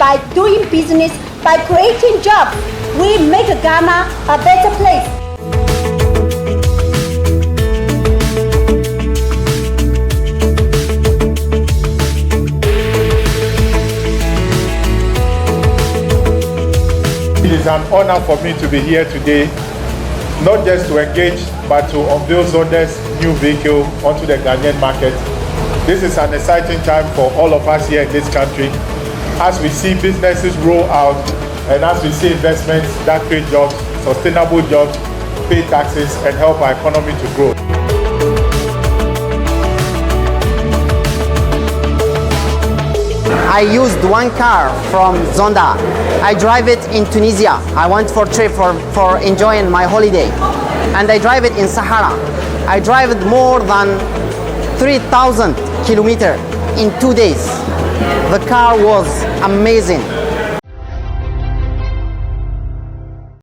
by doing business, by creating jobs. We make Ghana a better place. It is an honor for me to be here today, not just to engage, but to unveil Zonda's new vehicle onto the Ghanaian market. This is an exciting time for all of us here in this country, as we see businesses roll out and as we see investments that create jobs, sustainable jobs, pay taxes, and help our economy to grow. I used one car from Zonda. I drive it in Tunisia. I went for a trip for enjoying my holiday. And I drive it in Sahara. I drive it more than 3,000 kilometers in 2 days. The car was amazing.